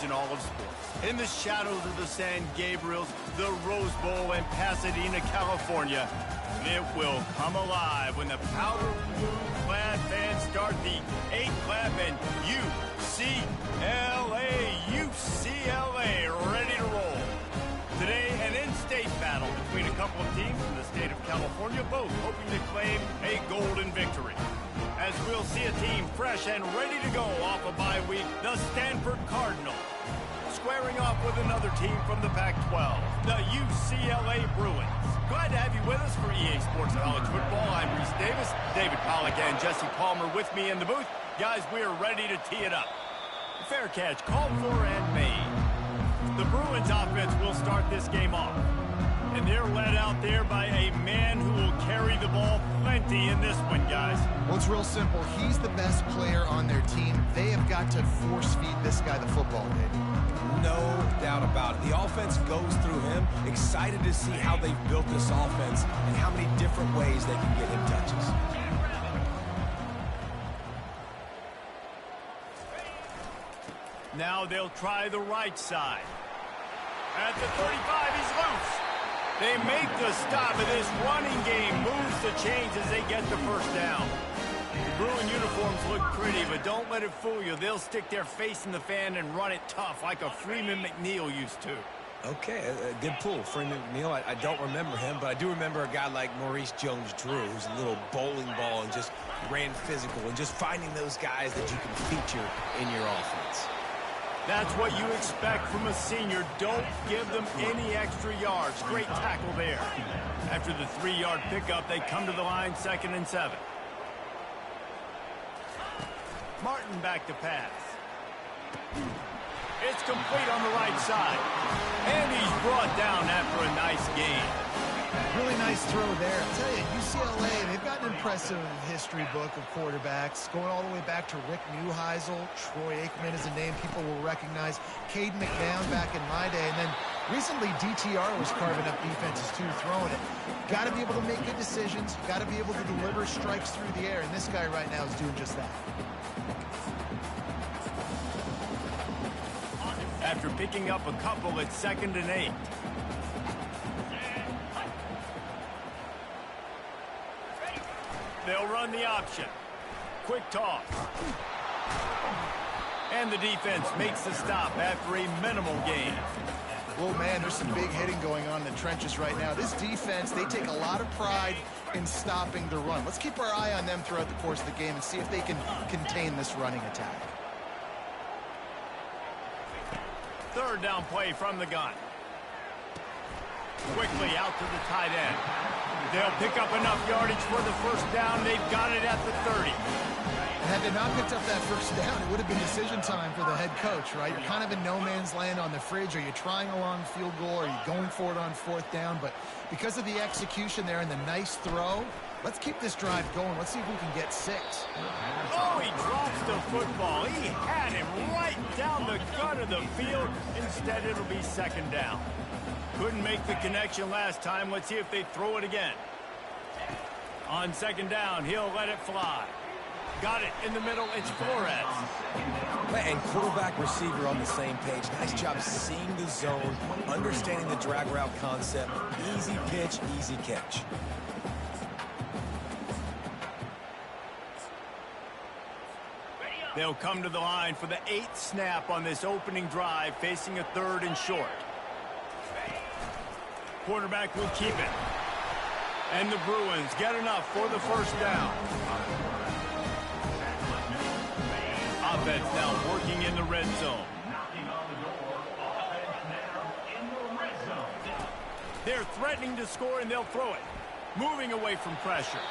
in all of sports. In the shadows of the San Gabriels, the Rose Bowl, and Pasadena, California, it will come alive when the powder blue-clad fans start the 8-clap and UCLA ready to roll. Today, an in-state battle between a couple of teams from the state of California, both hoping to claim a golden victory. As we'll see a team fresh and ready to go off a bye week, the Stanford Cardinals, squaring off with another team from the Pac-12, the UCLA Bruins. Glad to have you with us for EA Sports College Football. I'm Reese Davis, David Pollack, and Jesse Palmer with me in the booth. Guys, we are ready to tee it up. Fair catch, called for and made. The Bruins offense will start this game off. And they're led out there by a man who will carry the ball plenty in this one, guys. Well, it's real simple. He's the best player on their team. They have got to force-feed this guy the football, Dave. No doubt about it. The offense goes through him. Excited to see how they've built this offense and how many different ways they can get him touches. Now they'll try the right side. At the 35, he's loose. They make the stop, and this running game moves the chains as they get the first down. The Bruin uniforms look pretty, but don't let it fool you. They'll stick their face in the fan and run it tough like a Freeman McNeil used to. Okay, a good pull. Freeman McNeil, I don't remember him, but I do remember a guy like Maurice Jones-Drew, who's a little bowling ball and just ran physical, and just finding those guys that you can feature in your offense. That's what you expect from a senior. Don't give them any extra yards. Great tackle there. After the 3-yard pickup, they come to the line, 2nd and 7. Martin back to pass. It's complete on the right side. And he's brought down after a nice gain. Really nice throw there. I tell you, UCLA, they've got an impressive history book of quarterbacks, going all the way back to Rick Neuheisel. Troy Aikman is a name people will recognize. Caden McNown back in my day. And then recently, DTR was carving up defenses too, throwing it. Got to be able to make good decisions. Got to be able to deliver strikes through the air. And this guy right now is doing just that. After picking up a couple, it's 2nd and 8. They'll run the option. Quick toss. And the defense makes the stop after a minimal gain. Oh, man, there's some big hitting going on in the trenches right now. This defense, they take a lot of pride in stopping the run. Let's keep our eye on them throughout the course of the game and see if they can contain this running attack. 3rd down play from the gun. Quickly out to the tight end. They'll pick up enough yardage for the first down. They've got it at the 30. And had they not picked up that first down, it would have been decision time for the head coach, right? You're kind of in no man's land on the fridge. Are you trying a long field goal? Are you going for it on 4th down? But because of the execution there and the nice throw, let's keep this drive going. Let's see if we can get 6. Oh, he drops the football. He had him right down the gut of the field. Instead, it'll be 2nd down. Couldn't make the connection last time. Let's see if they throw it again. On 2nd down, he'll let it fly. Got it in the middle. It's Flores. And quarterback receiver on the same page. Nice job seeing the zone, understanding the drag route concept. Easy pitch, easy catch. They'll come to the line for the 8th snap on this opening drive, facing a 3rd and short. Quarterback will keep it. And the Bruins get enough for the first down. Offense now working in the red zone. They're threatening to score, and they'll throw it. Moving away from pressure.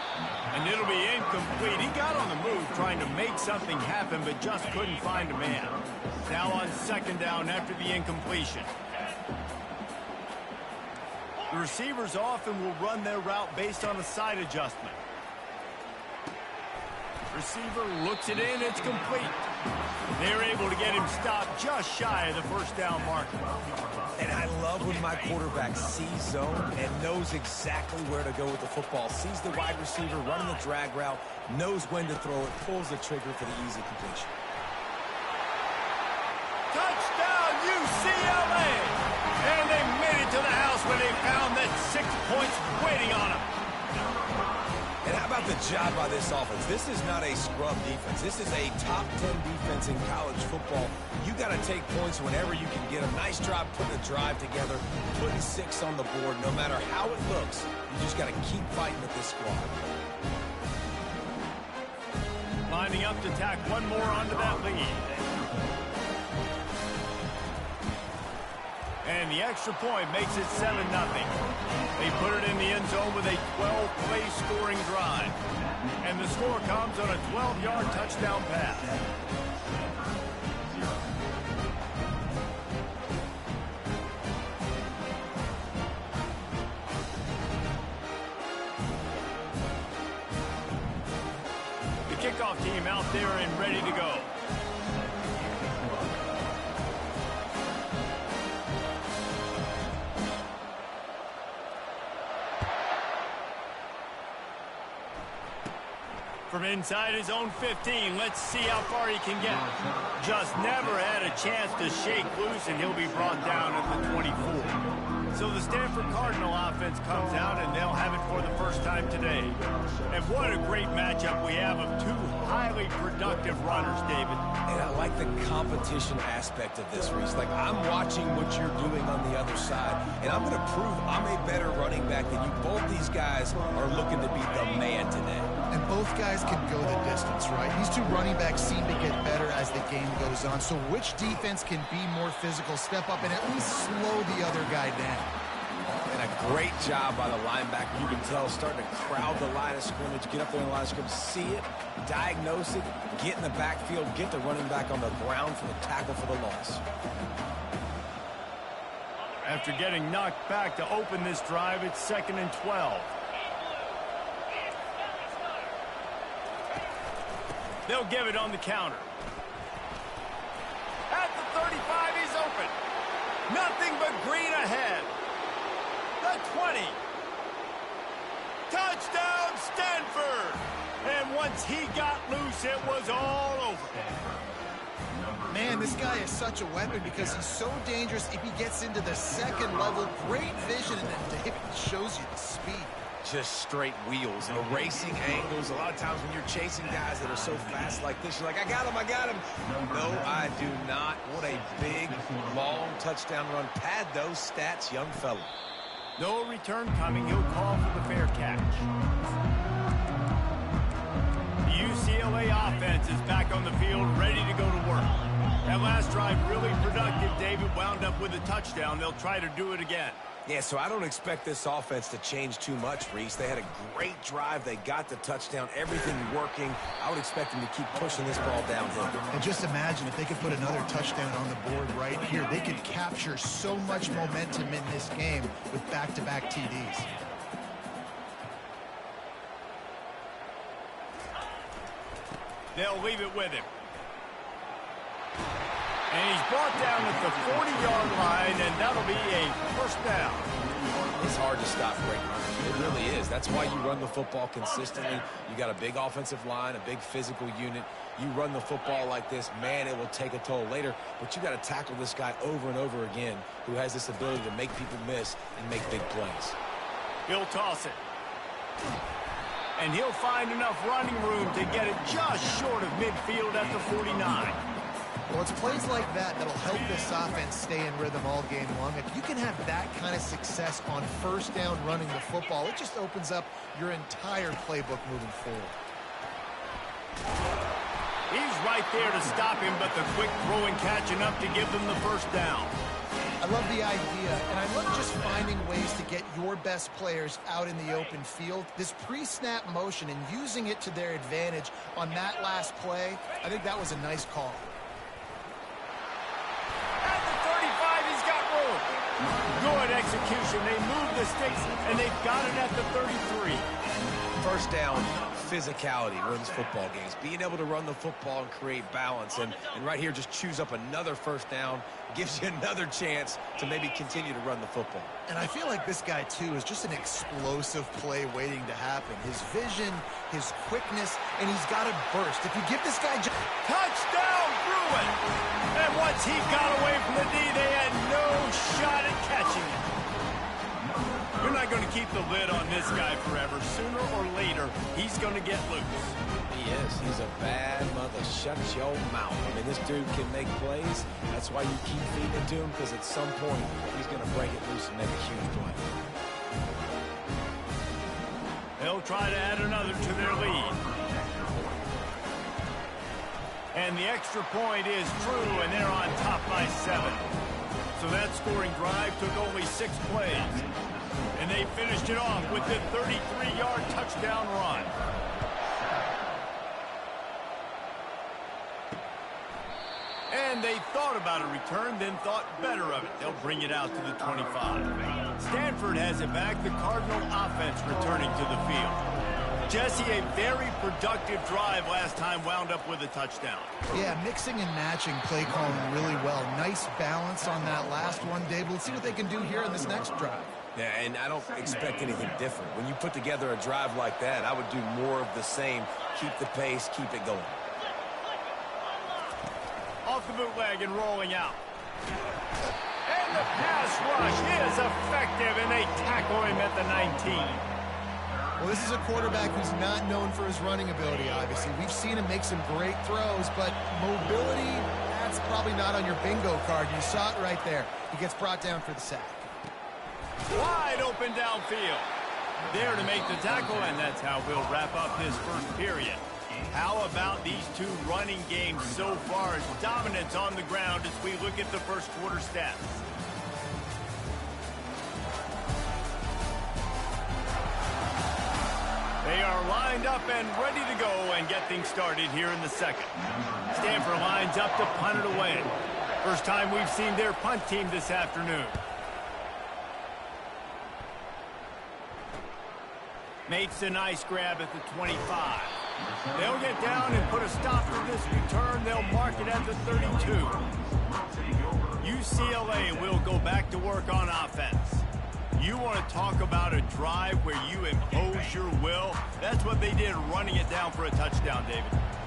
And it'll be incomplete. He got on the move trying to make something happen, but just couldn't find a man. Now on 2nd down after the incompletion. The receivers often will run their route based on a side adjustment. Receiver looks it in. It's complete. They're able to get him stopped just shy of the first down marker. And I love when my quarterback sees zone and knows exactly where to go with the football. Sees the wide receiver running the drag route, knows when to throw it, pulls the trigger for the easy completion. Touchdown, waiting on him. And how about the job by this offense? This is not a scrub defense. This is a top 10 defense in college football. You got to take points whenever you can get them. Nice job putting a drive together, putting 6 on the board. No matter how it looks, you just got to keep fighting with this squad. Lining up to tack one more onto that lead. And the extra point makes it 7-0. They put it in the end zone with a 12-play scoring drive. And the score comes on a 12-yard touchdown pass. The kickoff team out there and ready to go. From inside his own 15, let's see how far he can get. Just never had a chance to shake loose, and he'll be brought down at the 24. So the Stanford Cardinal offense comes out, and they'll have it for the first time today. And what a great matchup we have of two highly productive runners, David. And I like the competition aspect of this, Reese. Like, I'm watching what you're doing on the other side, and I'm going to prove I'm a better running back than you. Both these guys are looking to be the man today. And both guys can go the distance, right? These two running backs seem to get better as the game goes on. So which defense can be more physical, step up, and at least slow the other guy down? And a great job by the linebacker. You can tell starting to crowd the line of scrimmage, get up there in the line of scrimmage, see it, diagnose it, get in the backfield, get the running back on the ground for the tackle for the loss. After getting knocked back to open this drive, it's 2nd and 12. They'll give it on the counter. At the 35, he's open. Nothing but green ahead. The 20. Touchdown, Stanford! And once he got loose, it was all over. Man, this guy is such a weapon because he's so dangerous if he gets into the second level. Great vision, and then David shows you the speed. Just straight wheels, erasing angles. A lot of times when you're chasing guys that are so fast like this, you're like, I got him, I got him. No, I do not. What a big, long touchdown run. Pad those stats, young fella. No return coming. He'll call for the fair catch. The UCLA offense is back on the field, ready to go to work. That last drive really productive. David wound up with a touchdown. They'll try to do it again. Yeah, so I don't expect this offense to change too much, Reese. They had a great drive. They got the touchdown, everything working. I would expect them to keep pushing this ball downhill. And just imagine if they could put another touchdown on the board right here. They could capture so much momentum in this game with back-to-back TDs. They'll leave it with him. And he's brought down at the 40-yard line, and that'll be a first down. It's hard to stop great runners. It really is. That's why you run the football consistently. You got a big offensive line, a big physical unit. You run the football like this, man, it will take a toll later. But you got to tackle this guy over and over again who has this ability to make people miss and make big plays. He'll toss it. And he'll find enough running room to get it just short of midfield at the 49. Well, it's plays like that that'll help this offense stay in rhythm all game long. If you can have that kind of success on first down running the football, it just opens up your entire playbook moving forward. He's right there to stop him, but the quick throw and catch enough to give them the first down. I love the idea, and I love just finding ways to get your best players out in the open field. This pre-snap motion and using it to their advantage on that last play, I think that was a nice call. At the 35, he's got room. Good execution. They move the sticks, and they've got it at the 33. First down, physicality wins football games. Being able to run the football and create balance. And right here, just choose up another first down. Gives you another chance to maybe continue to run the football. And I feel like this guy, too, is just an explosive play waiting to happen. His vision, his quickness, and he's got a burst. If you give this guy... Touchdown, Bruin! And once he got away from the D, they had no shot at catching it. You're not going to keep the lid on this guy forever. Sooner or later, he's going to get loose. He is. He's a bad mother. Shut your mouth. I mean, this dude can make plays. That's why you keep feeding it to him, because at some point, he's going to break it loose and make a huge play. They'll try to add another to their lead. And the extra point is true, and they're on top by 7. So that scoring drive took only 6 plays. And they finished it off with the 33-yard touchdown run. And they thought about a return, then thought better of it. They'll bring it out to the 25. Stanford has it back, the Cardinal offense returning to the field. Jesse, a very productive drive last time, wound up with a touchdown. Yeah, mixing and matching play calling really well. Nice balance on that last one, Dave. Let's see what they can do here in this next drive. Yeah, and I don't expect anything different. When you put together a drive like that, I would do more of the same. Keep the pace, keep it going. Off the bootleg and rolling out. And the pass rush is effective, and they tackle him at the 19. Well, this is a quarterback who's not known for his running ability, obviously. We've seen him make some great throws, but mobility, that's probably not on your bingo card. You saw it right there. He gets brought down for the sack. Wide open downfield. There to make the tackle, and that's how we'll wrap up this first period. How about these two running games so far? As dominance on the ground as we look at the first quarter stats. They are lined up and ready to go and get things started here in the second. Stanford lines up to punt it away. First time we've seen their punt team this afternoon. Makes a nice grab at the 25. They'll get down and put a stop to this return. They'll mark it at the 32. UCLA will go back to work on offense. You want to talk about a drive where you impose your will? That's what they did, running it down for a touchdown, David.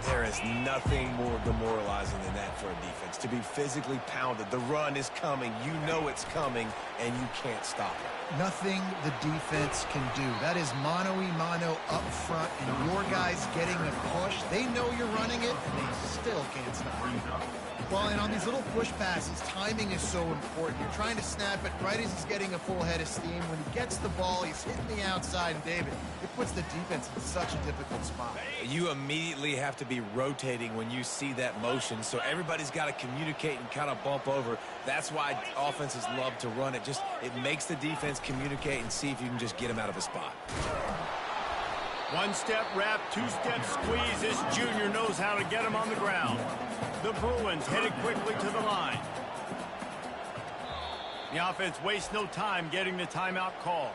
There is nothing more demoralizing than that for a defense. To be physically pounded. The run is coming. You know it's coming, and you can't stop it. Nothing the defense can do. That is mano-a-mano up front, and your guys getting a push. They know you're running it, and they still can't stop it. Well, and on these little push passes, timing is so important. You're trying to snap it right as he's getting a full head of steam. When he gets the ball, he's hitting the outside, and David, it puts the defense in such a difficult spot. You immediately have to be rotating when you see that motion, so everybody's got to communicate and kind of bump over. That's why offenses love to run it. It makes the defense communicate and see if you can just get him out of a spot. One-step wrap, two-step squeeze. This junior knows how to get him on the ground. The Bruins headed quickly to the line. The offense wastes no time getting the timeout call.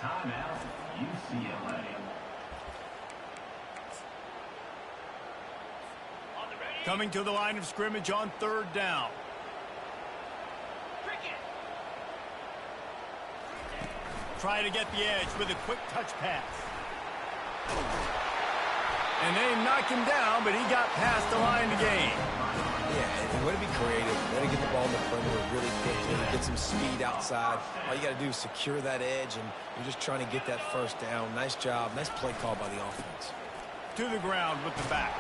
Timeout, UCLA. Coming to the line of scrimmage on third down. Try to get the edge with a quick touch pass. And they knock him down, but he got past the line to gain. Yeah, and way to be creative. Way to get the ball in the perimeter really quickly, get some speed outside. All you got to do is secure that edge, and you're just trying to get that first down. Nice job. Nice play call by the offense. To the ground with the back.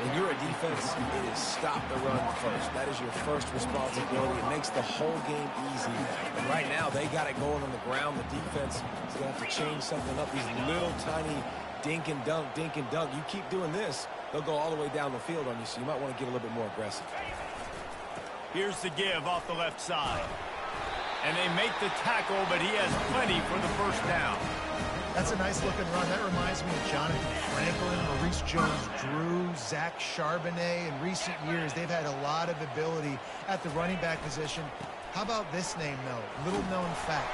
When you're a defense, it is stop the run first. That is your first responsibility. It makes the whole game easy. And right now, they got it going on the ground. The defense is going to have to change something up. These little tiny dink and dunk, dink and dunk. You keep doing this, they'll go all the way down the field on you, so you might want to get a little bit more aggressive. Here's the give off the left side. And they make the tackle, but he has plenty for the first down. That's a nice-looking run. That reminds me of Jonathan Franklin, Maurice Jones-Drew, Zach Charbonnet. In recent years, they've had a lot of ability at the running back position. How about this name, though? Little-known fact.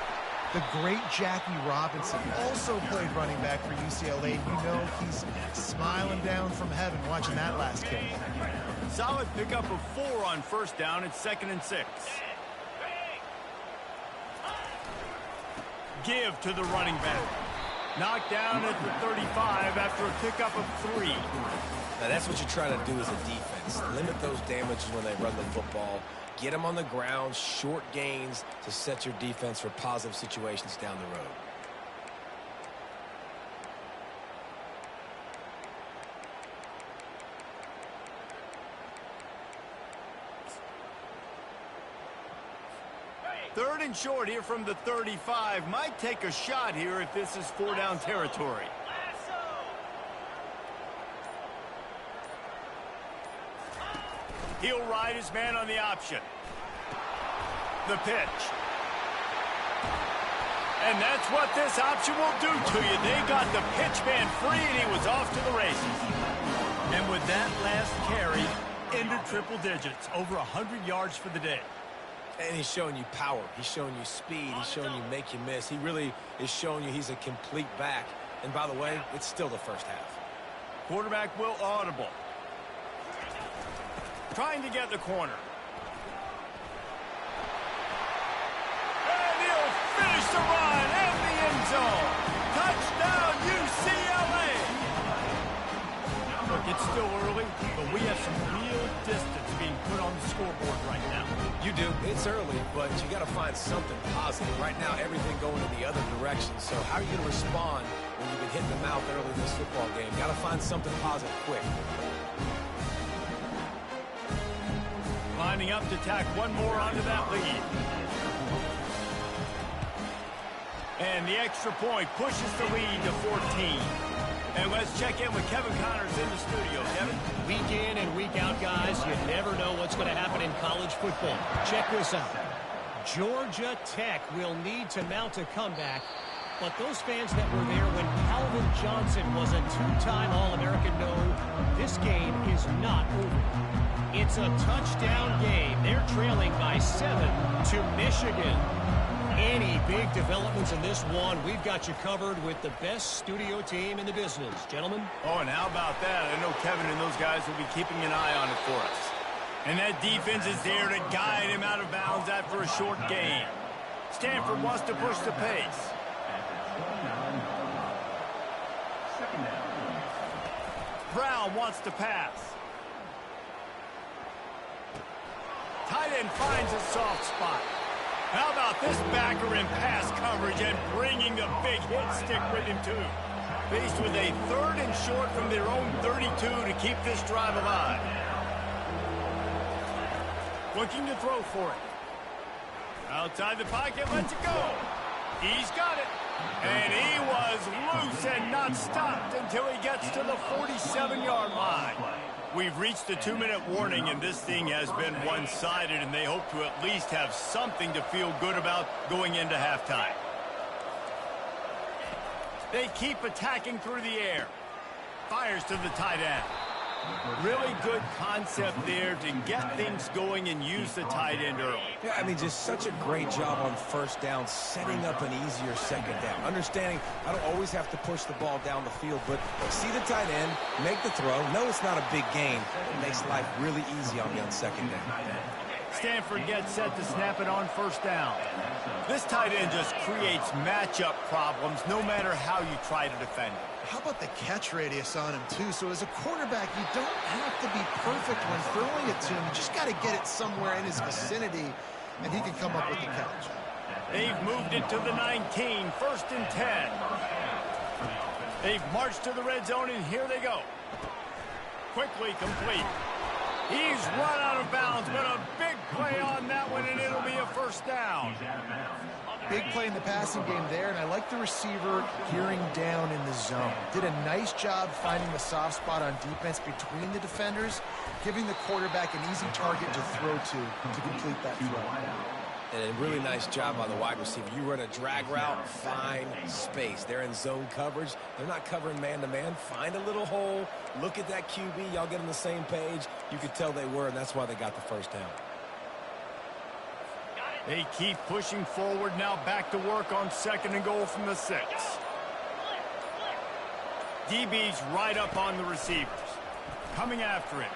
The great Jackie Robinson also played running back for UCLA. You know he's smiling down from heaven watching that last kick. Solid pickup of 4 on first down. It's 2nd and 6. Give to the running back. Knocked down at the 35 after a pickup of 3. Now, that's what you try to do as a defense. Limit those damages when they run the football. Get them on the ground, short gains to set your defense for positive situations down the road. Third and short here from the 35. Might take a shot here if this is 4-down territory. He'll ride his man on the option. The pitch. And that's what this option will do to you. They got the pitch man free, and he was off to the races. And with that last carry, into triple digits, over 100 yards for the day. And he's showing you power. He's showing you speed. He's showing you make you miss. He really is showing you he's a complete back. And by the way, it's still the first half. Quarterback will audible. Trying to get the corner. And he'll finish the run at the end zone. Touchdown, UCLA. Look, it's still early, but we have some real distance being put on the scoreboard right now. You do. It's early, but you got to find something positive. Right now, everything going in the other direction. So how are you going to respond when you've been hitting the mouth early in this football game? Got to find something positive quick. Lining up to tack one more onto that lead. And the extra point pushes the lead to 14. And let's check in with Kevin Connors in the studio. Kevin? Week in and week out, guys, you never know what's going to happen in college football. Check this out. Georgia Tech will need to mount a comeback, but those fans that were there when Calvin Johnson was a two-time All-American know this game is not over. It's a touchdown game. They're trailing by 7 to Michigan. Any big developments in this one, we've got you covered with the best studio team in the business. Gentlemen? Oh, and how about that? I know Kevin and those guys will be keeping an eye on it for us. And that defense is there to guide him out of bounds after a short gain. Stanford wants to push the pace. Brown wants to pass. Tight end finds a soft spot. How about this backer in pass coverage and bringing the big hit stick with him, too? Faced with a third and short from their own 32 to keep this drive alive. Looking to throw for it. Outside the pocket, lets it go. He's got it. And he was loose and not stopped until he gets to the 47-yard line. We've reached the 2-minute warning, and this thing has been one-sided, and they hope to at least have something to feel good about going into halftime. They keep attacking through the air. Fires to the tight end. Really good concept there to get things going and use the tight end early. Yeah, I mean, just such a great job on first down, setting up an easier second down. Understanding I don't always have to push the ball down the field, but see the tight end, make the throw. No, it's not a big gain. It makes life really easy on me on second down. Stanford gets set to snap it on first down. This tight end just creates matchup problems no matter how you try to defend it. How about the catch radius on him, too? So as a quarterback, you don't have to be perfect when throwing it to him. You just got to get it somewhere in his vicinity, and he can come up with the catch. They've moved it to the 19, first and 10. They've marched to the red zone, and here they go. Quickly complete. He's run out of bounds, but a big play on that one, and it'll be a first down. Big play in the passing game there, and I like the receiver gearing down in the zone. Did a nice job finding the soft spot on defense between the defenders, giving the quarterback an easy target to throw to complete that throw. And a really nice job by the wide receiver. You run a drag route, find space. They're in zone coverage. They're not covering man-to-man. Find a little hole. Look at that QB. Y'all get on the same page. You could tell they were, and that's why they got the first down. They keep pushing forward, now back to work on second and goal from the 6. DB's right up on the receivers. Coming after it.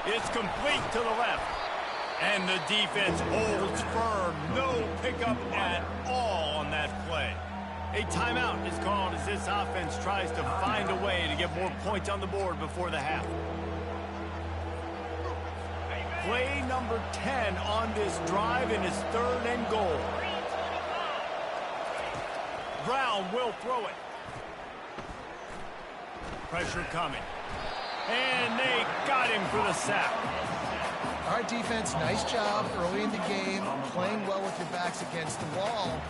It's complete to the left. And the defense holds firm. No pickup at all on that play. A timeout is called as this offense tries to find a way to get more points on the board before the half. Play number 10 on this drive, and it's 3rd and goal. Brown will throw it. Pressure coming. And they got him for the sack. All right, defense, nice job early in the game, playing well with your backs against the wall.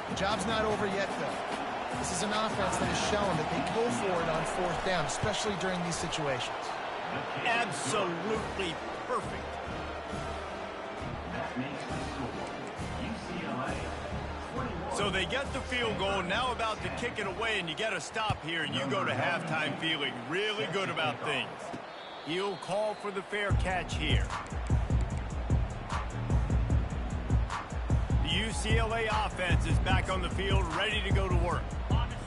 The job's not over yet, though. This is an offense that has shown that they go for it on 4th down, especially during these situations. Absolutely perfect. That makes the score UCLA 21. So they get the field goal, now about to kick it away, and you get a stop here, and you go to halftime feeling really good about things. He'll call for the fair catch here. The UCLA offense is back on the field, ready to go to work.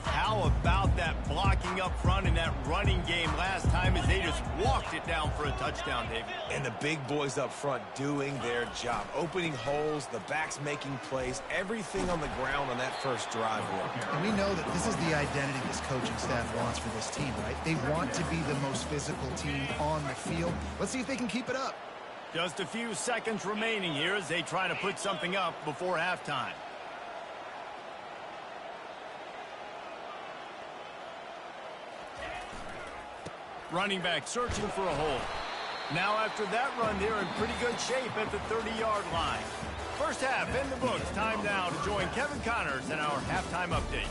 How about that blocking up front and that running game last time as they just walked it down for a touchdown, David? And the big boys up front doing their job. Opening holes, the backs making plays, everything on the ground on that first drive worked. And we know that this is the identity this coaching staff wants for this team, right? They want to be the most physical team on the field. Let's see if they can keep it up. Just a few seconds remaining here as they try to put something up before halftime. Running back searching for a hole. Now after that run, they're in pretty good shape at the 30-yard line. First half in the books. Time now to join Kevin Connors in our halftime update.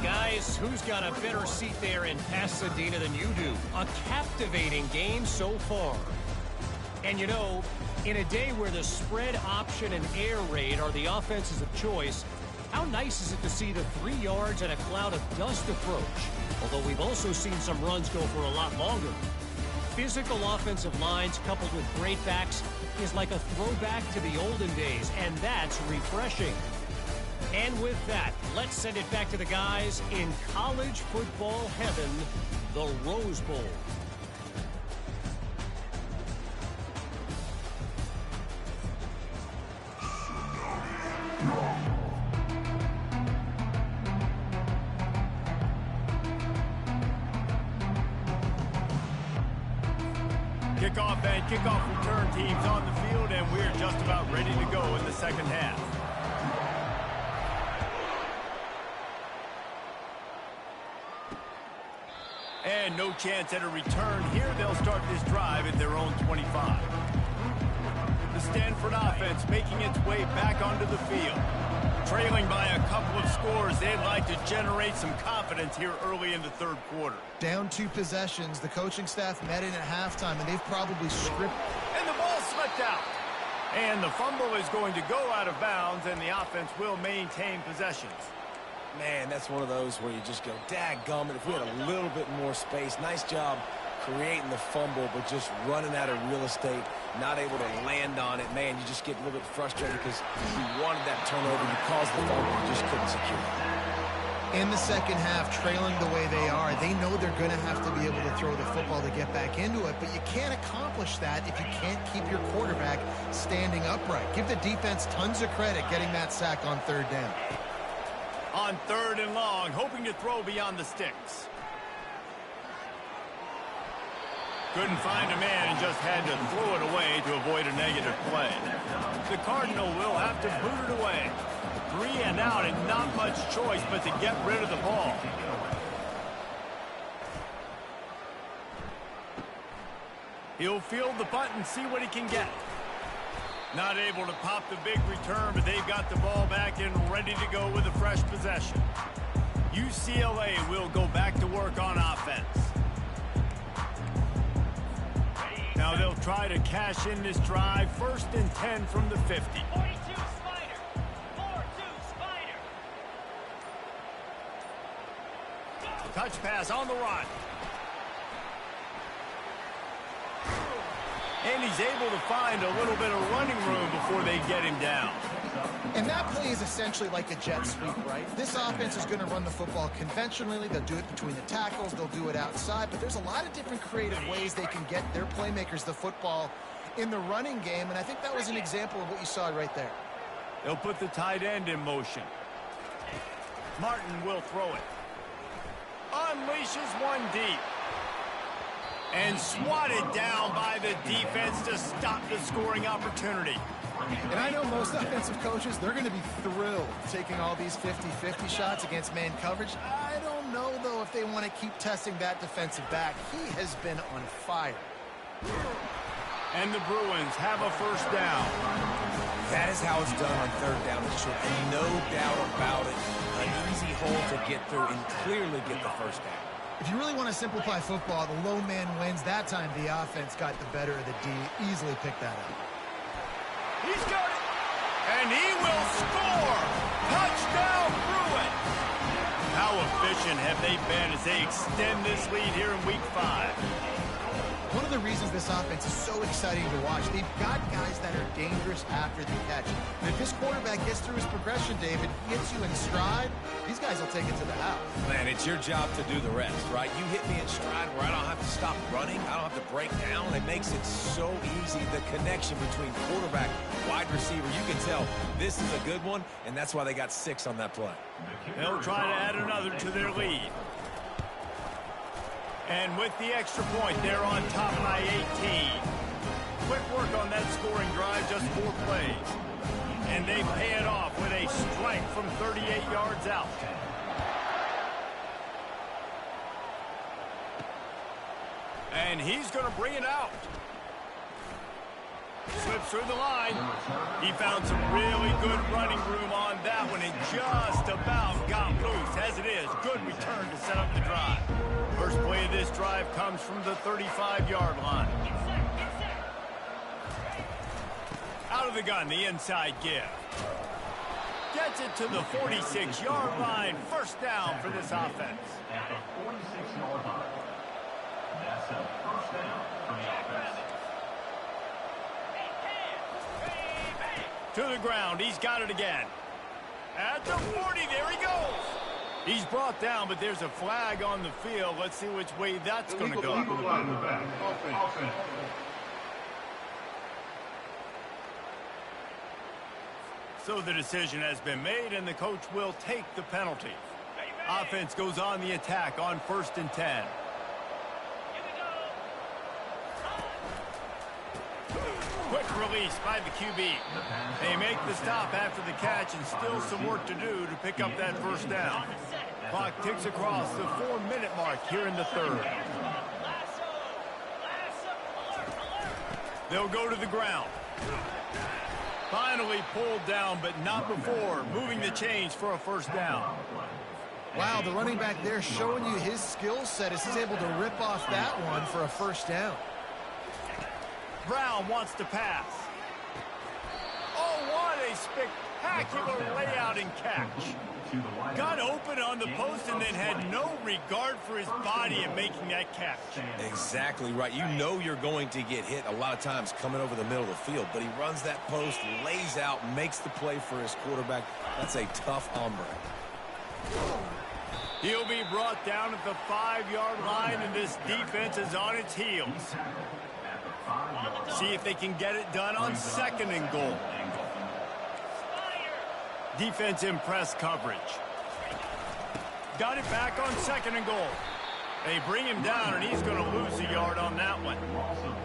Guys, who's got a better seat there in Pasadena than you do? A captivating game so far. And you know, in a day where the spread option and air raid are the offenses of choice, how nice is it to see the 3 yards and a cloud of dust approach? Although we've also seen some runs go for a lot longer. Physical offensive lines coupled with great backs is like a throwback to the olden days, and that's refreshing. And with that, let's send it back to the guys in college football heaven, the Rose Bowl. Kickoff and kickoff return teams on the field, and we're just about ready to go in the second half. And no chance at a return here. They'll start this drive at their own 25. The Stanford offense making its way back onto the field. Trailing by a couple of scores, they'd like to generate some confidence here early in the 3rd quarter. Down 2 possessions, the coaching staff met in at halftime, and they've probably scripted. And the ball slipped out. And the fumble is going to go out of bounds, and the offense will maintain possessions. Man, that's one of those where you just go, dadgummit, if we had a little bit more space. Nice job creating the fumble, but just running out of real estate, not able to land on it. Man, you just get a little bit frustrated because you wanted that turnover, you caused the fumble, you just couldn't secure it. In the second half, trailing the way they are, they know they're going to have to be able to throw the football to get back into it, but you can't accomplish that if you can't keep your quarterback standing upright. Give the defense tons of credit getting that sack on 3rd down. On 3rd and long, hoping to throw beyond the sticks. Couldn't find a man and just had to throw it away to avoid a negative play. The Cardinal will have to boot it away. 3 and out, and not much choice but to get rid of the ball. He'll field the punt and see what he can get. Not able to pop the big return, but they've got the ball back and ready to go with a fresh possession. UCLA will go back to work on offense. Now they'll try to cash in this drive. 1st and 10 from the 50. 42 Spider. 4-2 Spider. Touch pass on the run. And he's able to find a little bit of running room before they get him down. And that play is essentially like a jet sweep, right? This offense is going to run the football conventionally. They'll do it between the tackles. They'll do it outside. But there's a lot of different creative ways they can get their playmakers the football in the running game. And I think that was an example of what you saw right there. They'll put the tight end in motion. Martin will throw it. Unleashes one deep. And swatted down by the defense to stop the scoring opportunity. And I know most offensive coaches, they're going to be thrilled taking all these 50-50 shots against man coverage. I don't know, though, if they want to keep testing that defensive back. He has been on fire. And the Bruins have a first down. That is how it's done on third down and short. And no doubt about it, an easy hole to get through and clearly get the first down. If you really want to simplify football, the low man wins. That time the offense got the better of the D. Easily picked that up. He's got it. And he will score. Touchdown, Bruins. How efficient have they been as they extend this lead here in Week 5? One of the reasons this offense is so exciting to watch, they've got guys that are dangerous after the catch. And if this quarterback gets through his progression, David, gets you in stride, these guys will take it to the house. Man, it's your job to do the rest, right? You hit me in stride where I don't have to stop running. I don't have to break down. It makes it so easy. The connection between quarterback, wide receiver, you can tell this is a good one, and that's why they got 6 on that play. They'll try to add another to their lead. And with the extra point, they're on top by 18. Quick work on that scoring drive, just 4 plays. And they pay it off with a strike from 38 yards out. And he's going to bring it out. Slips through the line. He found some really good running room on that one and just about got loose. As it is, good return to set up the drive. First play of this drive comes from the 35-yard line. Out of the gun, the inside give. Gets it to the 46-yard line. First down for this offense. At the 46-yard line. That's a first down for the offense. To the ground, he's got it again. At the 40, there he goes. He's brought down, but there's a flag on the field. Let's see which way that's going to go. Offense. So the decision has been made, and the coach will take the penalty. Offense goes on the attack on 1st and 10. Quick release by the QB. They make the stop after the catch and still some work to do to pick up that first down. Clock ticks across the 4-minute mark here in the third. They'll go to the ground. Finally pulled down, but not before moving the chains for a first down. Wow, the running back there showing you his skill set as he's able to rip off that one for a first down. Brown wants to pass. Oh, what a spectacular layout and catch. Got open on the post and then had no regard for his body in making that catch. Exactly right. You know you're going to get hit a lot of times coming over the middle of the field, but he runs that post, lays out, makes the play for his quarterback. That's a tough hombre. He'll be brought down at the 5-yard line, and this defense is on its heels. See if they can get it done on 2nd and goal. Defense in press coverage. Got it back on 2nd and goal. They bring him down, and he's going to lose a yard on that one.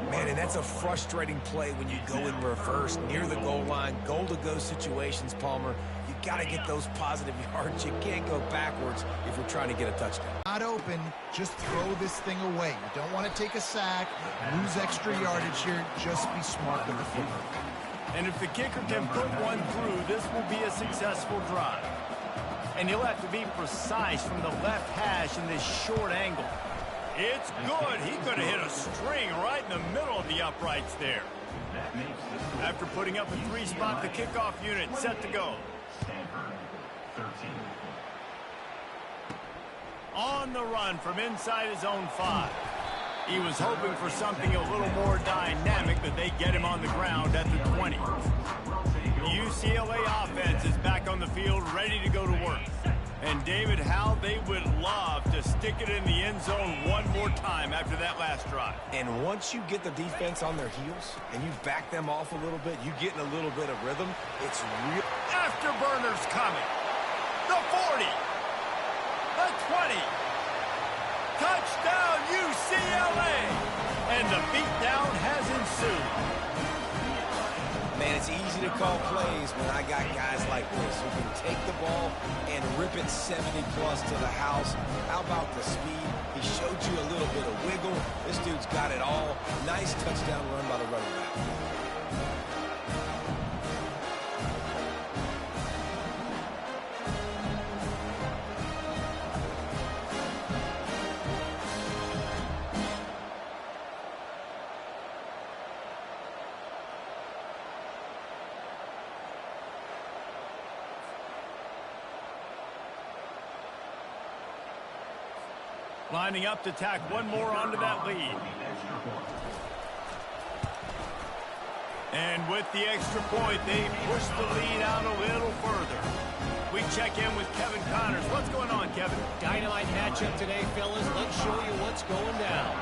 Man, and that's a frustrating play when you go in reverse near the goal line. Goal-to-go situations, Palmer. You got to get those positive yards. You can't go backwards if you're trying to get a touchdown. Not open, just throw this thing away. You don't want to take a sack, lose extra yardage here. Just be smart with the football. And if the kicker can put one through, this will be a successful drive. And he'll have to be precise from the left hash in this short angle. It's good. He could have hit a string right in the middle of the uprights there. After putting up a 3-spot, the kickoff unit set to go. On the run from inside his own 5. He was hoping for something a little more dynamic, but they get him on the ground at the 20. The UCLA offense is back on the field, ready to go to work. And David, how they would love to stick it in the end zone one more time after that last drive. And once you get the defense on their heels and you back them off a little bit, you get in a little bit of rhythm, it's real. Afterburners coming. The 40. The 20. Touchdown, UCLA! And the beatdown has ensued. Man, it's easy to call plays when I got guys like this who can take the ball and rip it 70-plus to the house. How about the speed? He showed you a little bit of wiggle. This dude's got it all. Nice touchdown run by the running back. Lining up to tack one more onto that lead. And with the extra point, they push the lead out a little further. We check in with Kevin Connors. What's going on, Kevin? Dynamite matchup today, fellas. Let's show you what's going down.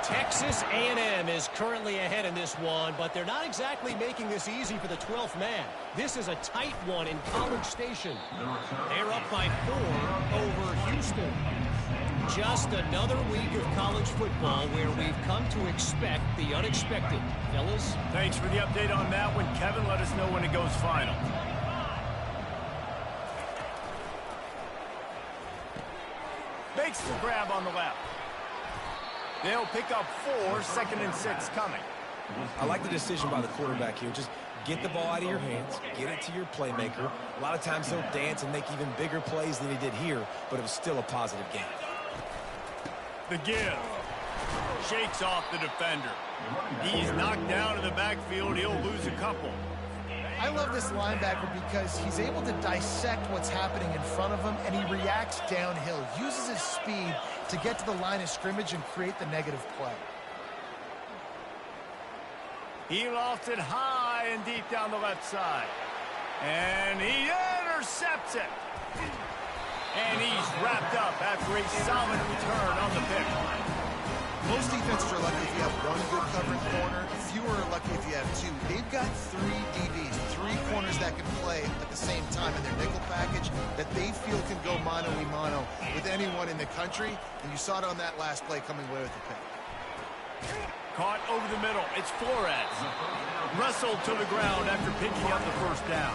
Texas A&M is currently ahead in this one, but they're not exactly making this easy for the 12th man. This is a tight one in College Station. They're up by 4 over Houston. Just another week of college football where we've come to expect the unexpected. Fellas? Thanks for the update on that one, Kevin. Let us know when it goes final. Makes the grab on the left. They'll pick up 4, 2nd and 6 coming. I like the decision by the quarterback here. Just get the ball out of your hands, get it to your playmaker. A lot of times he'll dance and make even bigger plays than he did here, but it was still a positive game. The give. Shakes off the defender. He's knocked down in the backfield. He'll lose a couple. I love this linebacker because he's able to dissect what's happening in front of him, and he reacts downhill, uses his speed to get to the line of scrimmage and create the negative play. He lofts it high and deep down the left side. And he intercepts it. And he's wrapped up after a solid return on the pick. Most defenses are lucky if you have one good covering corner. Fewer are lucky if you have 2. They've got 3 DBs, 3 corners that can play at the same time in their nickel package that they feel can go mano-a-mano with anyone in the country. And you saw it on that last play coming away with the pick. Caught over the middle. It's Flores. Wrestled to the ground after picking up the first down.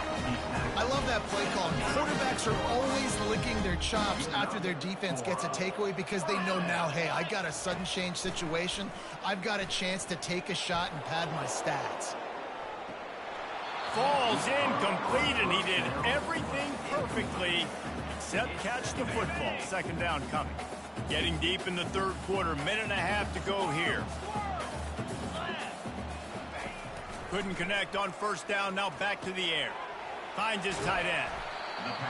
I love that play call. Quarterbacks are always licking their chops after their defense gets a takeaway because they know now, hey, I got a sudden change situation. I've got a chance to take a shot and pad my stats. Falls incomplete, and he did everything perfectly except catch the football. 2nd down coming. Getting deep in the 3rd quarter. Minute and a half to go here. Couldn't connect on 1st down. Now back to the air. Finds his tight end.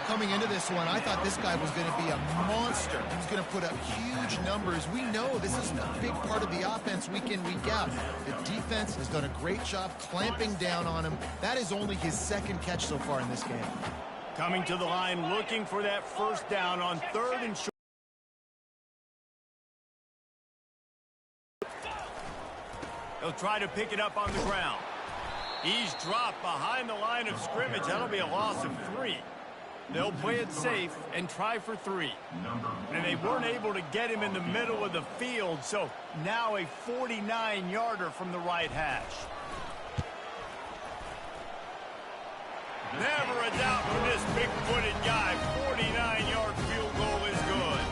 Coming into this one, I thought this guy was going to be a monster. He was going to put up huge numbers. We know this is a big part of the offense week in, week out. The defense has done a great job clamping down on him. That is only his 2nd catch so far in this game. Coming to the line, looking for that 1st down on 3rd and short. He'll try to pick it up on the ground. He's dropped behind the line of scrimmage. That'll be a loss of 3. They'll play it safe and try for 3. And they weren't able to get him in the middle of the field, so now a 49-yarder from the right hash. Never a doubt from this big-footed guy. 49-yard field goal is good.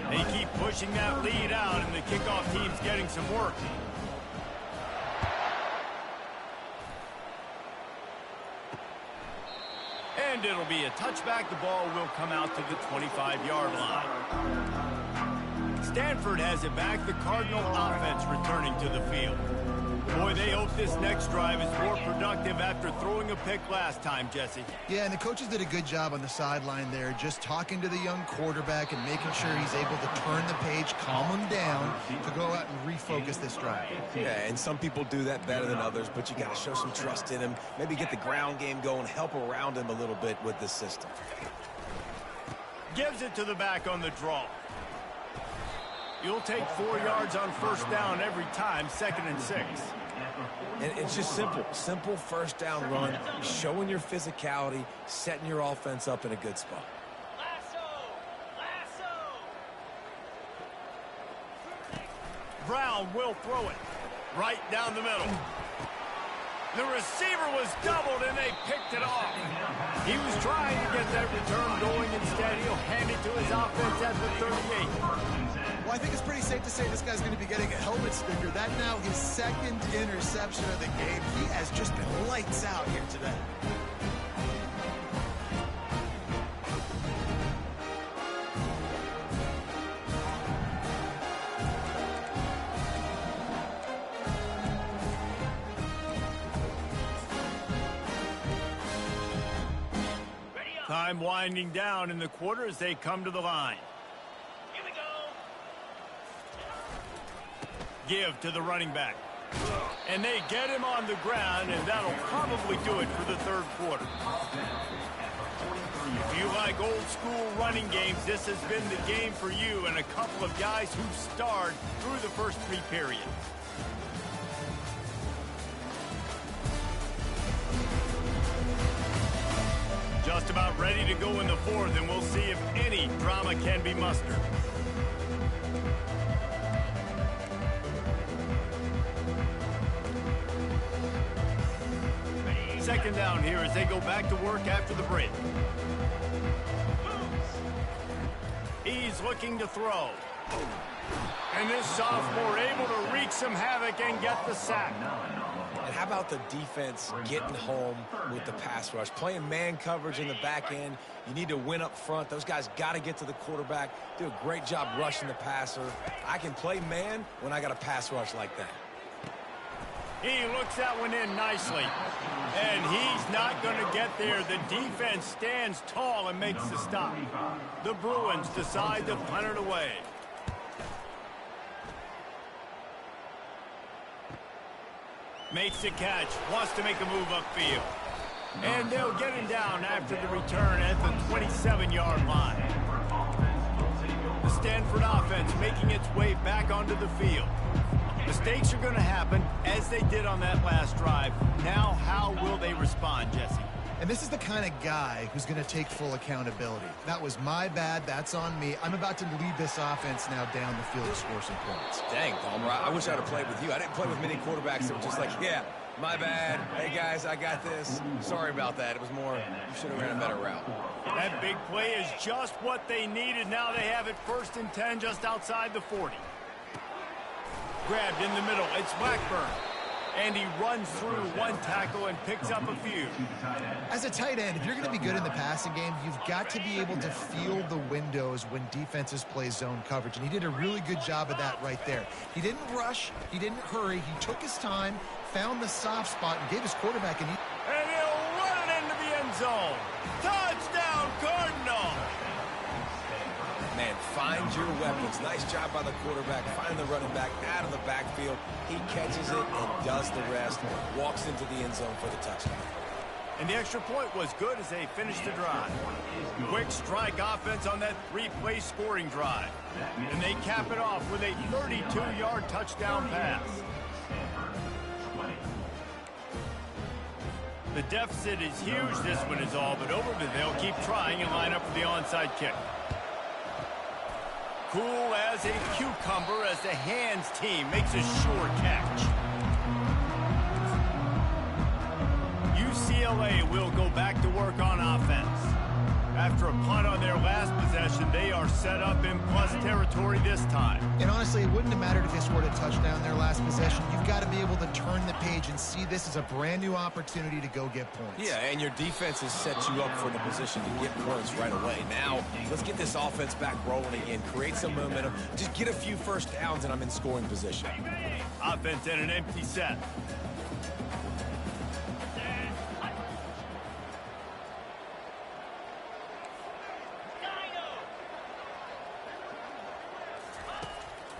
They keep pushing that lead out, and the kickoff team's getting some work. And it'll be a touchback. The ball will come out to the 25-yard line. Stanford has it back. The Cardinal offense returning to the field. Boy, they hope this next drive is more productive after throwing a pick last time, Jesse. Yeah, and the coaches did a good job on the sideline there, just talking to the young quarterback and making sure he's able to turn the page, calm him down to go out and refocus this drive. Yeah, and some people do that better than others, but you got to show some trust in him, maybe get the ground game going, help around him a little bit with this system. Gives it to the back on the draw. You'll take 4 yards on 1st down every time, 2nd and 6. And it's just simple 1st down run, showing your physicality, setting your offense up in a good spot. down, will throw it. Right down the middle. The receiver was doubled, and they picked it off. He was trying to get that return going. Instead, he'll hand it to his offense at the 38. Well, I think it's pretty safe to say this guy's going to be getting a helmet sticker. That now his second interception of the game. He has just been lights out here today. Time winding down in the quarter as they come to the line. Here we go. Give to the running back. And they get him on the ground, and that'll probably do it for the third quarter. If you like old school running games, this has been the game for you and a couple of guys who've starred through the first three periods. Just about ready to go in the fourth, and we'll see if any drama can be mustered. Second down here as they go back to work after the break. He's looking to throw. And this sophomore able to wreak some havoc and get the sack. And how about the defense getting home with the pass rush? Playing man coverage in the back end. You need to win up front. Those guys got to get to the quarterback. Do a great job rushing the passer. I can play man when I got a pass rush like that. He looks that one in nicely. And he's not going to get there. The defense stands tall and makes the stop. The Bruins decide to punt it away. Makes the catch, wants to make a move upfield. And they'll get him down after the return at the 27-yard line. The Stanford offense making its way back onto the field. Mistakes are going to happen, as they did on that last drive. Now, how will they respond, Jesse? And this is the kind of guy who's going to take full accountability. That was my bad. That's on me. I'm about to lead this offense now down the field to score some points. Dang, Palmer, I wish I'd have played with you. I didn't play with many quarterbacks that were just like, yeah, my bad. Hey, guys, I got this. Sorry about that. It was more, you should have ran a better route. That big play is just what they needed. Now they have it 1st and 10 just outside the 40. Grabbed in the middle. It's Blackburn. And he runs through one tackle and picks up a few. As a tight end, if you're going to be good in the passing game, you've got to be able to feel the windows when defenses play zone coverage. And he did a really good job of that right there. He didn't rush. He didn't hurry. He took his time, found the soft spot, and gave his quarterback an... And he'll run it into the end zone. Touchdown, Cardinal! Man, find your weapons. Nice job by the quarterback. Find the running back out of the backfield. He catches it and does the rest. Walks into the end zone for the touchdown. And the extra point was good as they finished the drive. Quick strike offense on that 3-play scoring drive. And they cap it off with a 32-yard touchdown pass. The deficit is huge. This one is all but over, but they'll keep trying and line up for the onside kick. Cool as a cucumber as the hands team makes a sure catch. UCLA will go back to work on offense. After a punt on their last possession, they are set up in plus territory this time. And honestly, it wouldn't have mattered if they scored a touchdown their last possession. You've got to be able to turn the page and see this as a brand new opportunity to go get points. Yeah, and your defense has set you up for the position to get points right away. Now, let's get this offense back rolling again, create some momentum, just get a few first downs, and I'm in scoring position. Offense in an empty set.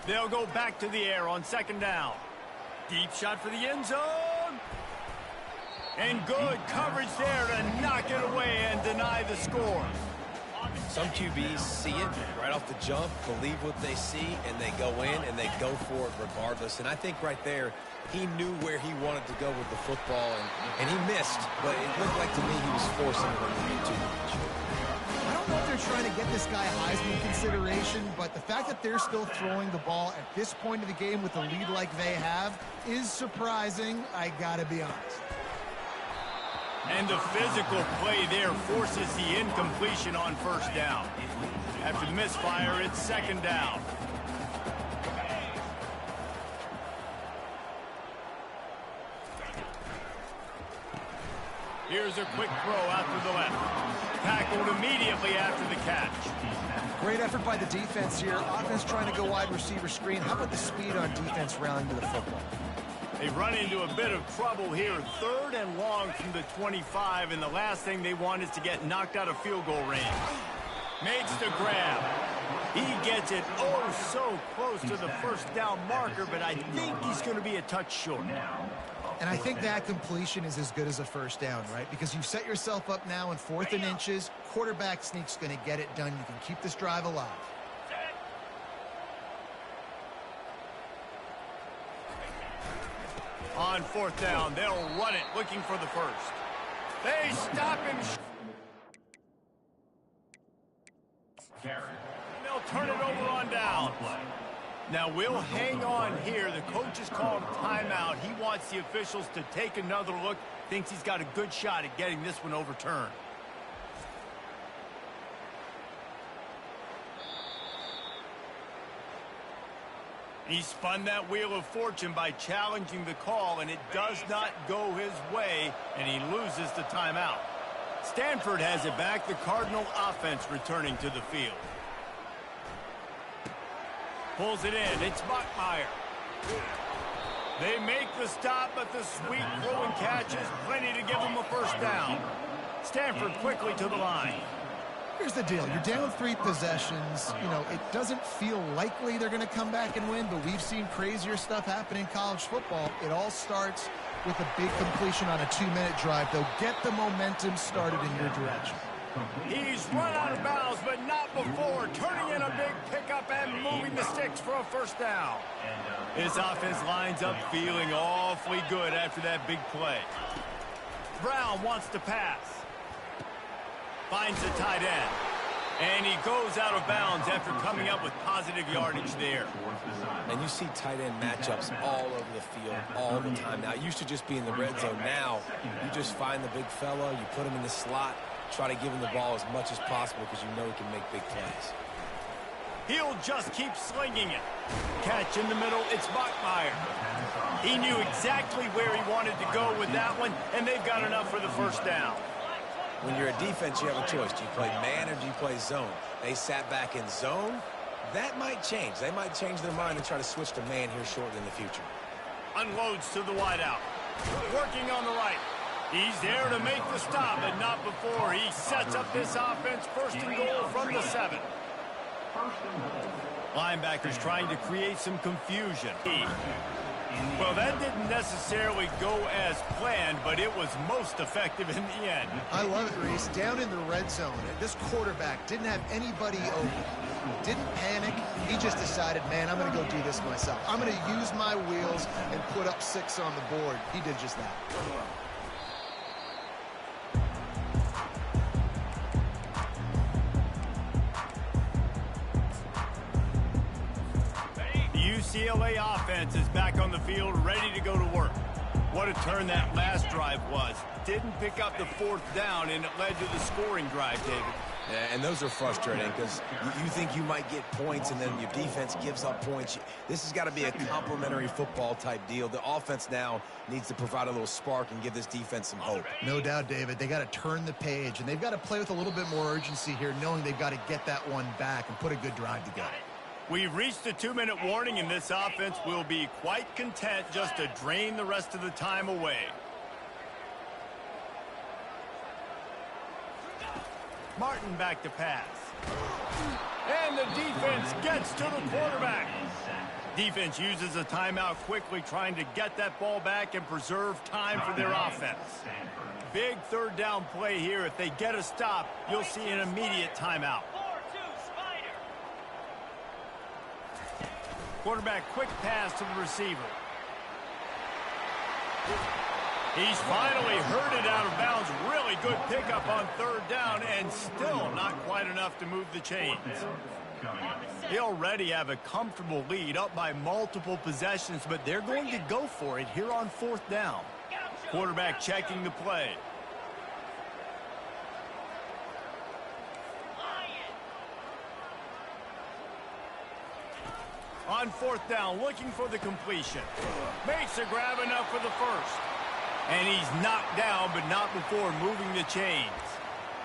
They'll go back to the air on 2nd down. Deep shot for the end zone. And good coverage there to knock it away and deny the score. Some QBs see it right off the jump, believe what they see, and they go in and they go for it regardless. And I think right there, he knew where he wanted to go with the football, and he missed. But it looked like to me he was forcing it a little bit too much. I don't don't know if they're trying to get this guy Heisman consideration, but the fact that they're still throwing the ball at this point of the game with a lead like they have is surprising, I gotta be honest. And the physical play there forces the incompletion on first down. After the misfire, it's second down. Here's a quick throw out to the left. Tackled immediately after the catch. Great effort by the defense here. Offense trying to go wide receiver screen. How about the speed on defense rallying to the football? They run into a bit of trouble here. 3rd and long from the 25, and the last thing they want is to get knocked out of field goal range. Makes the grab. He gets it oh so close to the first down marker, but I think he's going to be a touch short. And I think that completion is as good as a first down, right? Because you've set yourself up now in 4th and inches. Quarterback sneak's going to get it done. You can keep this drive alive. On 4th down, they'll run it, looking for the first. They stop him. They'll turn it over on down. Now we'll hang on here. The coach has called a timeout. He wants the officials to take another look. Thinks he's got a good shot at getting this one overturned. He spun that wheel of fortune by challenging the call, and it does not go his way, and he loses the timeout. Stanford has it back. The Cardinal offense returning to the field. Pulls it in. It's Buckmeyer. They make the stop, but the sweet throw and catch is plenty to give them a first down. Stanford quickly to the line. Here's the deal. You're down 3 possessions. You know, it doesn't feel likely they're going to come back and win, but we've seen crazier stuff happen in college football. It all starts with a big completion on a 2-minute drive. They'll get the momentum started in your direction. He's run out of bounds, but not before. Turning in a big pickup and moving the sticks for a first down. His offense lines up feeling awfully good after that big play. Brown wants to pass. Finds the tight end. And he goes out of bounds after coming up with positive yardage there. And you see tight end matchups all over the field all the time. Now, it used to just be in the red zone. Now, you just find the big fella, you put him in the slot, try to give him the ball as much as possible because you know he can make big plays. He'll just keep slinging it. Catch in the middle, it's Buckmeyer. He knew exactly where he wanted to go with that one, and they've got enough for the first down. When you're a defense, you have a choice. Do you play man or do you play zone? They sat back in zone. That might change. They might change their mind and try to switch to man here shortly in the future. Unloads to the wideout. Working on the right. He's there to make the stop, but not before he sets up this offense. 1st and goal from the 7. Linebackers trying to create some confusion. Well, that didn't necessarily go as planned, but it was most effective in the end. I love it, Reese. Down in the red zone, this quarterback didn't have anybody open. Didn't panic. He just decided, man, I'm going to go do this myself. I'm going to use my wheels and put up 6 on the board. He did just that. UCLA offense is back on the field, ready to go to work. What a turn that last drive was. Didn't pick up the 4th down, and it led to the scoring drive, David. Yeah, and those are frustrating because you think you might get points, and then your defense gives up points. This has got to be a complimentary football type deal. The offense now needs to provide a little spark and give this defense some hope. No doubt, David. They got to turn the page, and they've got to play with a little bit more urgency here, knowing they've got to get that one back and put a good drive together. We've reached the 2-minute warning, and this offense will be quite content just to drain the rest of the time away. Martin back to pass. And the defense gets to the quarterback. Defense uses a timeout quickly, trying to get that ball back and preserve time for their offense. Big 3rd down play here. If they get a stop, you'll see an immediate timeout. Quarterback quick pass to the receiver. He's finally herded out of bounds. Really good pickup on third down, and still not quite enough to move the chains. They already have a comfortable lead, up by multiple possessions, but they're going to go for it here on fourth down. Quarterback checking the play. On fourth down, looking for the completion. Makes a grab enough for the first. And he's knocked down, but not before moving the chains.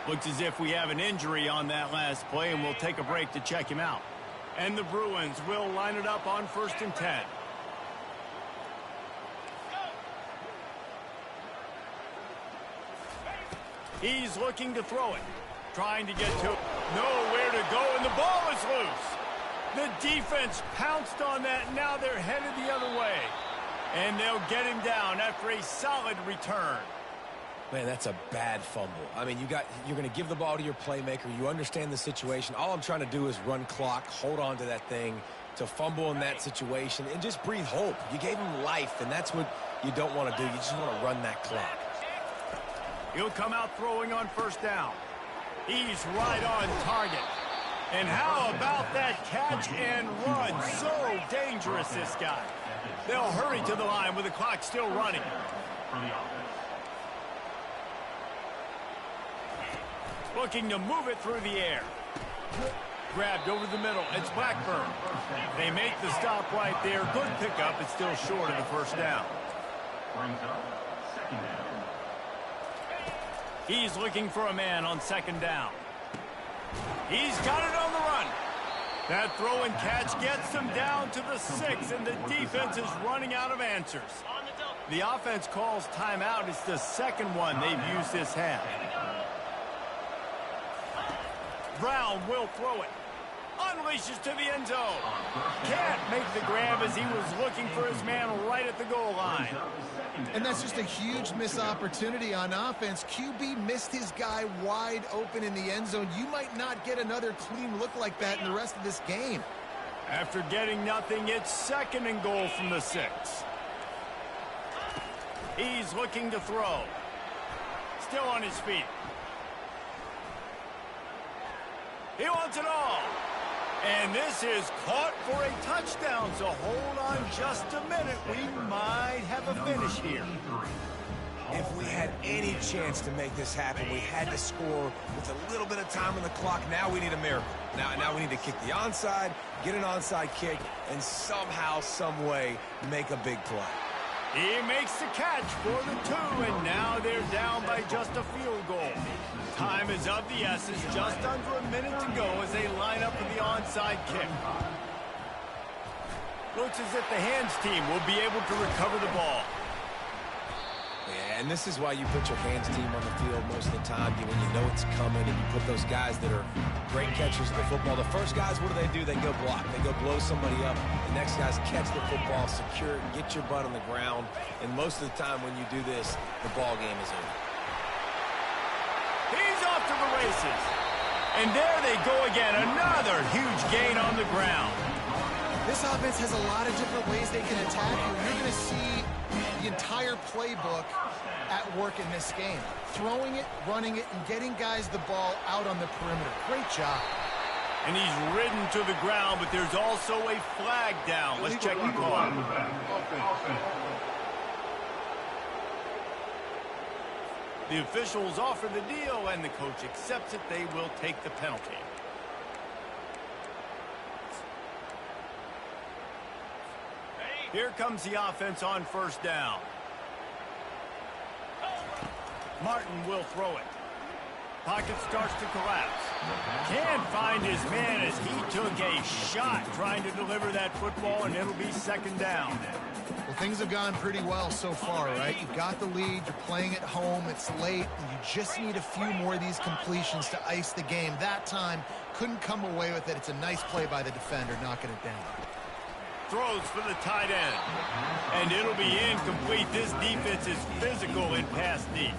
Looks as if we have an injury on that last play, and we'll take a break to check him out. And the Bruins will line it up on 1st and 10. He's looking to throw it. Trying to get to it. Nowhere to go, and the ball is loose. The defense pounced on that. Now they're headed the other way. And they'll get him down after a solid return. Man, that's a bad fumble. I mean, you're going to give the ball to your playmaker. You understand the situation. All I'm trying to do is run clock, hold on to that thing, to fumble in that situation, and just breathe hope. You gave him life, and that's what you don't want to do. You just want to run that clock. He'll come out throwing on 1st down. He's right on target. And how about that catch and run? So dangerous, this guy. They'll hurry to the line with the clock still running. Looking to move it through the air. Grabbed over the middle. It's Blackburn. They make the stop right there. Good pickup. It's still short of the 1st down. He's looking for a man on 2nd down. He's got it on the run. That throw and catch gets them down to the 6, and the defense is running out of answers. The offense calls timeout. It's the 2nd one they've used this half. Brown will throw it. Unleashes to the end zone. Can't make the grab as he was looking for his man right at the goal line. And that's just a huge missed opportunity on offense. QB missed his guy wide open in the end zone. You might not get another clean look like that in the rest of this game. After getting nothing, it's 2nd and goal from the 6. He's looking to throw. Still on his feet. He wants it all. And this is caught for a touchdown, so hold on just a minute. We might have a finish here. If we had any chance to make this happen, we had to score with a little bit of time on the clock. Now we need a miracle. Now we need to kick the onside, get an onside kick, and somehow, some way, make a big play. He makes the catch for the 2, and now they're down by just a field goal. Time is of the essence, just under a minute to go as they line up for the onside kick. Looks as if the hands team will be able to recover the ball. Yeah, and this is why you put your hands team on the field most of the time, when you know it's coming, and you put those guys that are great catchers of the football. The first guys, what do? They go block. They go blow somebody up. The next guys catch the football, secure it, get your butt on the ground. And most of the time when you do this, the ball game is over. He's off to the races. And there they go again. Another huge gain on the ground. This offense has a lot of different ways they can attack you. You're going to see the entire playbook at work in this game. Throwing it, running it, and getting guys the ball out on the perimeter. Great job. And he's ridden to the ground, but there's also a flag down. Let's check the call. The officials offer the deal, and the coach accepts it. They will take the penalty. Here comes the offense on 1st down. Martin will throw it. Pocket starts to collapse. Can't find his man as he took a shot trying to deliver that football, and it'll be 2nd down. Well, things have gone pretty well so far, right? You've got the lead, you're playing at home, it's late, and you just need a few more of these completions to ice the game. That time, couldn't come away with it. It's a nice play by the defender, knocking it down. Throws for the tight end. And it'll be incomplete. This defense is physical in pass deep.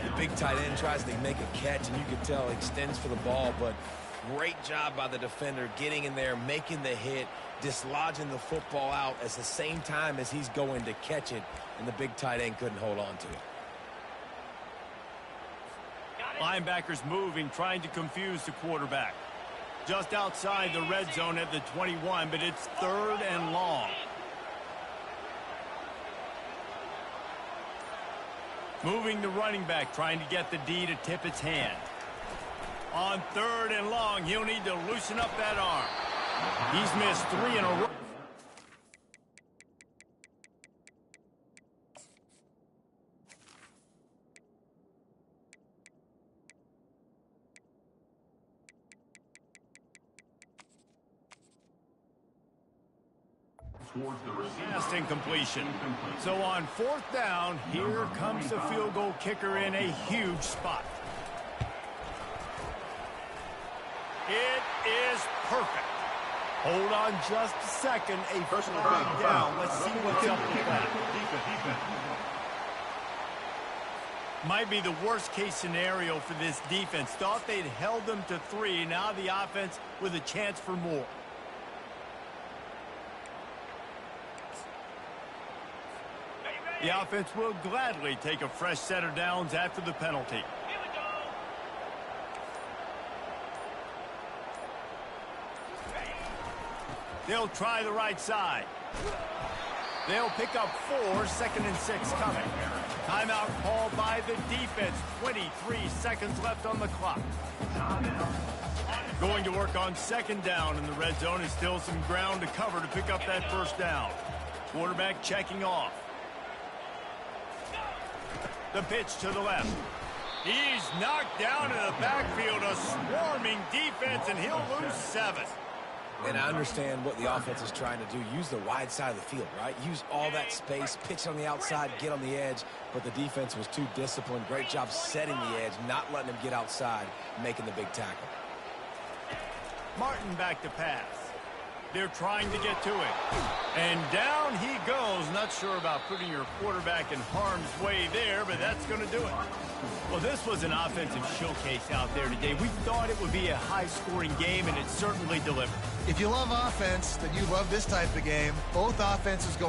The big tight end tries to make a catch, and you can tell he extends for the ball, but Great job by the defender getting in there, making the hit, dislodging the football out at the same time as he's going to catch it, and the big tight end couldn't hold on to it. Linebackers moving, trying to confuse the quarterback. Just outside the red zone at the 21, but it's 3rd and long. Moving the running back, trying to get the D to tip its hand. On 3rd and long, he'll need to loosen up that arm. He's missed 3 in a row. Last incompletion. So on 4th down, here comes the field goal kicker in a huge spot. It is perfect. Hold on just a second. A flag down. Let's see what's up with that. Might be the worst case scenario for this defense. Thought they'd held them to 3. Now the offense with a chance for more. The offense will gladly take a fresh set of downs after the penalty. They'll try the right side. They'll pick up 4, 2nd and 6 coming. Timeout called by the defense. 23 seconds left on the clock. Going to work on 2nd down in the red zone, and still some ground to cover to pick up that 1st down. Quarterback checking off. The pitch to the left. He's knocked down in the backfield. A swarming defense, and he'll lose 7. And I understand what the offense is trying to do. Use the wide side of the field, right? Use all that space, pitch on the outside, get on the edge. But the defense was too disciplined. Great job setting the edge, not letting him get outside, making the big tackle. Martin back to pass. They're trying to get to it. And down he goes. Not sure about putting your quarterback in harm's way there, but that's going to do it. Well, this was an offensive showcase out there today. We thought it would be a high-scoring game, and it certainly delivered. If you love offense, then you love this type of game. Both offenses going